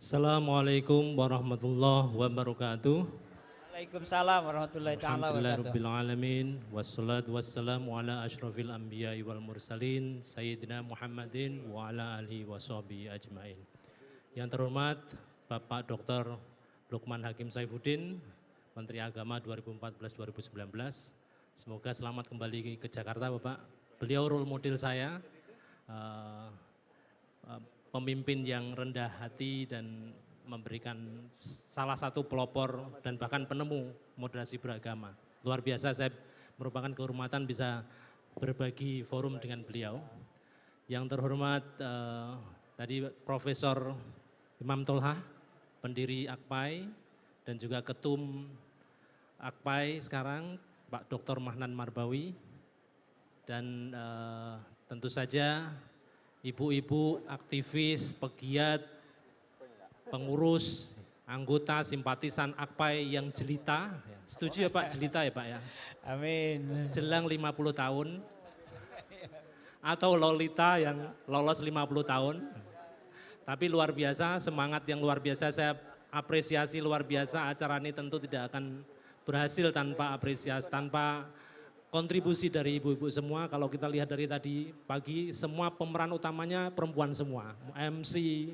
Assalamualaikum warahmatullahi wabarakatuh. Waalaikumsalam warahmatullahi taala wabarakatuh. Alhamdulillahirabbil alamin wassalatu wassalamu ala asyrofil anbiya'i wal mursalin sayyidina Muhammadin wa ala alihi washabihi ajmain. Yang terhormat Bapak Dr. Lukman Hakim Saifuddin, Menteri Agama 2014-2019. Semoga selamat kembali ke Jakarta Bapak. Beliau role model saya, pemimpin yang rendah hati dan memberikan salah satu pelopor dan bahkan penemu moderasi beragama. Luar biasa, saya merupakan kehormatan bisa berbagi forum dengan beliau. Yang terhormat tadi Profesor Imam Tolha, pendiri Akpai dan juga Ketum Akpai sekarang Pak Dr. Mahnan Marbawi, dan tentu saja ibu-ibu aktivis, pegiat, pengurus, anggota, simpatisan Akpai yang jelita. Setuju ya Pak, jelita ya Pak ya? Amin. Jelang 50 tahun. Atau Lolita yang lolos 50 tahun. Tapi luar biasa, semangat yang luar biasa, saya apresiasi luar biasa. Acara ini tentu tidak akan berhasil tanpa apresiasi, tanpa kontribusi dari ibu-ibu semua. Kalau kita lihat dari tadi pagi, semua pemeran utamanya perempuan semua. MC,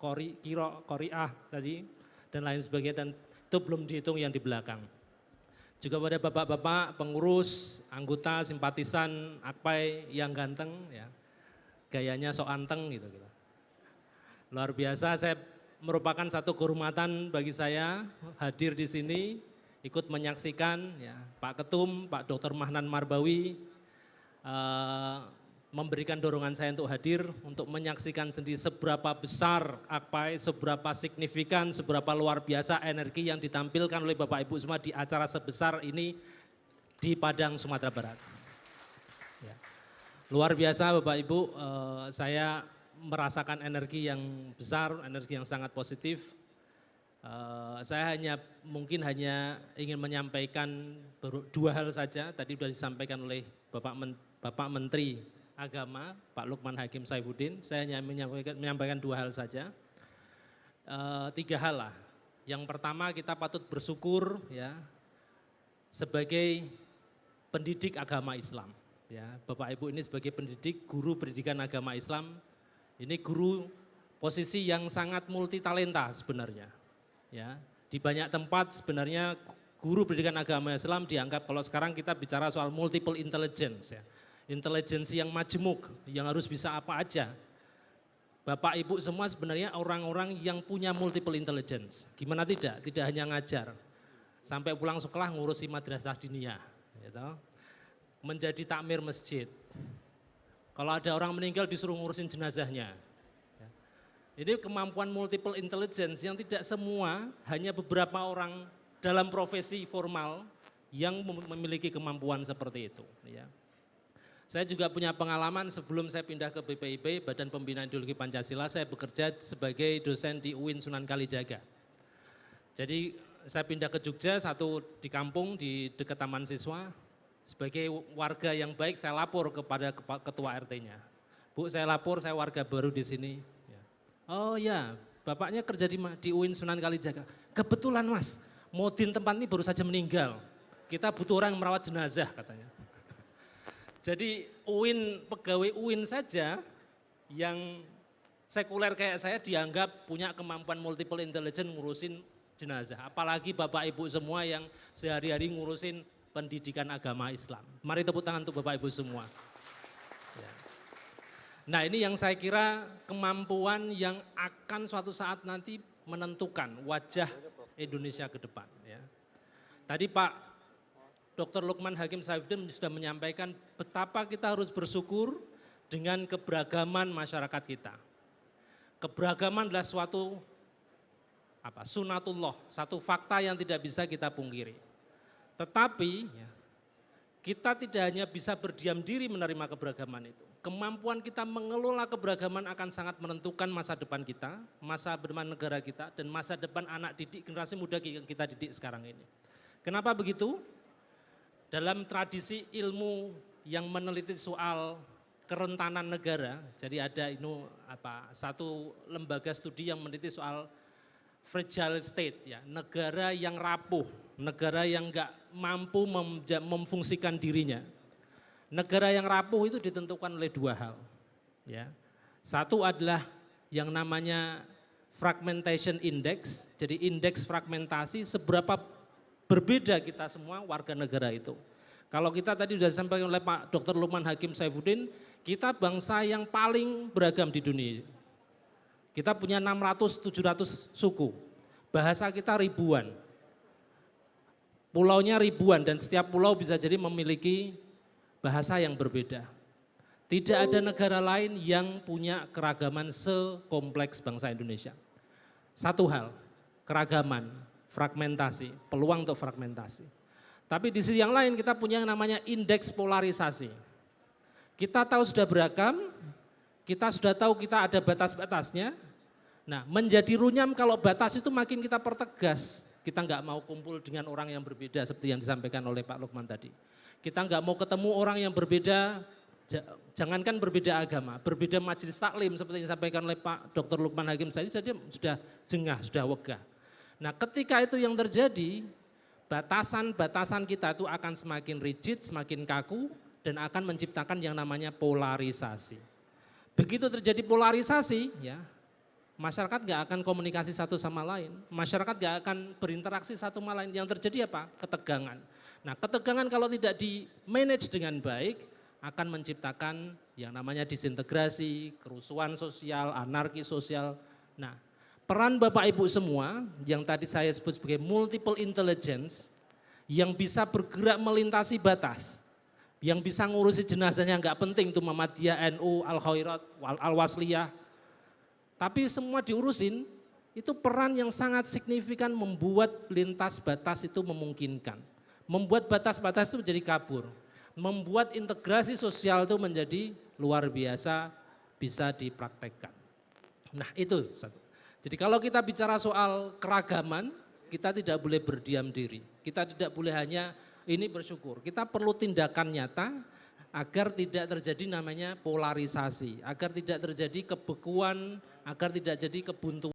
Koriah tadi, dan lain sebagainya, dan itu belum dihitung yang di belakang. Juga pada bapak-bapak, pengurus, anggota, simpatisan Akpai yang ganteng, ya, gayanya sok anteng gitu. Luar biasa, saya merupakan satu kehormatan bagi saya hadir di sini, ikut menyaksikan ya, Pak Ketum, Pak Dr. Mahnan Marbawi memberikan dorongan saya untuk hadir, untuk menyaksikan sendiri seberapa besar Akpai, seberapa signifikan, seberapa luar biasa energi yang ditampilkan oleh Bapak Ibu semua di acara sebesar ini di Padang, Sumatera Barat. Ya. Luar biasa Bapak Ibu, saya merasakan energi yang besar, energi yang sangat positif. Saya mungkin hanya ingin menyampaikan dua hal saja. Tadi sudah disampaikan oleh Bapak Menteri Agama, Pak Lukman Hakim Saifuddin. Saya hanya menyampaikan dua hal saja. Tiga hal lah. Yang pertama, kita patut bersyukur ya sebagai pendidik agama Islam. Ya, Bapak Ibu ini sebagai pendidik, guru pendidikan agama Islam. Ini guru posisi yang sangat multi talenta sebenarnya. Ya, di banyak tempat sebenarnya guru pendidikan agama Islam dianggap, kalau sekarang kita bicara soal multiple intelligence ya, intelijensi yang majemuk, yang harus bisa apa aja. Bapak Ibu semua sebenarnya orang-orang yang punya multiple intelligence. Gimana tidak? Tidak hanya ngajar, sampai pulang sekolah ngurusi madrasah diniyah, gitu. Menjadi takmir masjid. Kalau ada orang meninggal disuruh ngurusin jenazahnya. Ini kemampuan multiple intelligence yang tidak semua, hanya beberapa orang dalam profesi formal yang memiliki kemampuan seperti itu. Ya. Saya juga punya pengalaman sebelum saya pindah ke BPIP, Badan Pembinaan Ideologi Pancasila, saya bekerja sebagai dosen di UIN Sunan Kalijaga. Jadi saya pindah ke Jogja, satu di kampung di dekat Taman Siswa, sebagai warga yang baik saya lapor kepada ketua RT-nya. Bu, saya lapor, saya warga baru di sini. Oh ya, bapaknya kerja di UIN Sunan Kalijaga. Kebetulan Mas, Modin tempat ini baru saja meninggal. Kita butuh orang yang merawat jenazah katanya. Jadi pegawai UIN saja yang sekuler kayak saya dianggap punya kemampuan multiple intelligence ngurusin jenazah. Apalagi Bapak Ibu semua yang sehari-hari ngurusin pendidikan agama Islam. Mari tepuk tangan untuk Bapak Ibu semua. Ya. Nah, ini yang saya kira kemampuan yang akan suatu saat nanti menentukan wajah Indonesia ke depan. Ya. Tadi Pak Dr. Lukman Hakim Saifuddin sudah menyampaikan betapa kita harus bersyukur dengan keberagaman masyarakat kita. Keberagaman adalah suatu sunatullah, satu fakta yang tidak bisa kita pungkiri. Tetapi ya, kita tidak hanya bisa berdiam diri menerima keberagaman itu. Kemampuan kita mengelola keberagaman akan sangat menentukan masa depan kita, masa depan negara kita, dan masa depan anak didik generasi muda yang kita didik sekarang ini. Kenapa begitu? Dalam tradisi ilmu yang meneliti soal kerentanan negara. Jadi ada satu lembaga studi yang meneliti soal fragile state, ya, negara yang rapuh, negara yang nggak mampu memfungsikan dirinya. Negara yang rapuh itu ditentukan oleh dua hal, ya. Satu adalah yang namanya fragmentation index, jadi indeks fragmentasi seberapa berbeda kita semua warga negara itu. Kalau kita tadi sudah disampaikan oleh Pak Dr. Lukman Hakim Saifuddin, kita bangsa yang paling beragam di dunia. Kita punya 600-700 suku, bahasa kita ribuan, pulaunya ribuan dan setiap pulau bisa jadi memiliki bahasa yang berbeda. Tidak ada negara lain yang punya keragaman sekompleks bangsa Indonesia. Satu hal, keragaman, fragmentasi, peluang untuk fragmentasi. Tapi di sisi yang lain kita punya yang namanya indeks polarisasi. Kita tahu sudah beragam, kita sudah tahu kita ada batas-batasnya. Nah, menjadi runyam kalau batas itu makin kita pertegas. Kita nggak mau kumpul dengan orang yang berbeda seperti yang disampaikan oleh Pak Lukman tadi. Kita nggak mau ketemu orang yang berbeda, jangankan berbeda agama, berbeda majelis taklim seperti yang disampaikan oleh Pak Dr. Lukman Hakim tadi, saja sudah jengah, sudah wegah. Nah, ketika itu yang terjadi, batasan-batasan kita itu akan semakin rigid, semakin kaku, dan akan menciptakan yang namanya polarisasi. Begitu terjadi polarisasi, ya, masyarakat nggak akan komunikasi satu sama lain, masyarakat nggak akan berinteraksi satu sama lain. Yang terjadi apa? Ketegangan. Nah, ketegangan kalau tidak di-manage dengan baik, akan menciptakan yang namanya disintegrasi, kerusuhan sosial, anarki sosial. Nah, peran Bapak Ibu semua yang tadi saya sebut sebagai multiple intelligence, yang bisa bergerak melintasi batas, yang bisa ngurusi jenazahnya nggak penting itu Muhammadiyah, NU, Al-Khairat, Al-Wasliyah, tapi semua diurusin, itu peran yang sangat signifikan membuat lintas batas itu memungkinkan. Membuat batas-batas itu menjadi kabur. Membuat integrasi sosial itu menjadi luar biasa bisa dipraktekkan. Nah itu satu. Jadi kalau kita bicara soal keragaman, kita tidak boleh berdiam diri. Kita tidak boleh hanya ini bersyukur. Kita perlu tindakan nyata agar tidak terjadi namanya polarisasi, agar tidak terjadi kebekuan, agar tidak jadi kebuntuan.